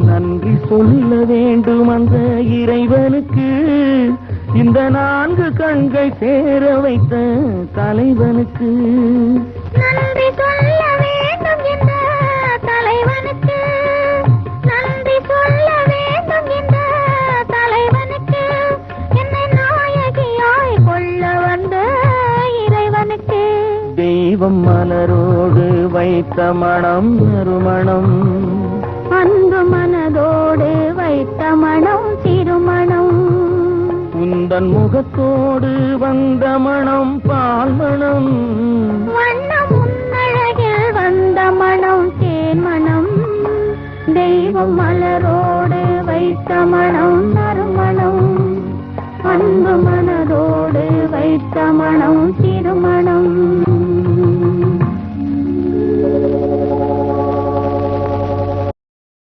நன்றி சொல்ல வேண்டும் அந்த இறைவனுக்கு, இந்த 4 கண்கள் சேர வைத்த தலைவனுக்கு. நன்றி சொல்ல வேண்டும் இந்த தலைவனுக்கு, நன்றி சொல்ல வேண்டும் இந்த தலைவனுக்கு, என்னை நாயகியாய் கொள்ள வந்த இறைவனுக்கு. தெய்வம் மலரோடு வைத்த மனம் நறுமணம், அன்பு மனதோடு வைத்த மனம் திருமணம். உந்தன் முகத்தோடு வந்த மனம் பால் மனம், வண்ணம் உன்னழகில் வந்த மனம் தேன் மனம். தெய்வம் மலரோடு வைத்த மனம் நறுமணம், அன்பு மனதோடு வைத்த மனம் திருமணம்.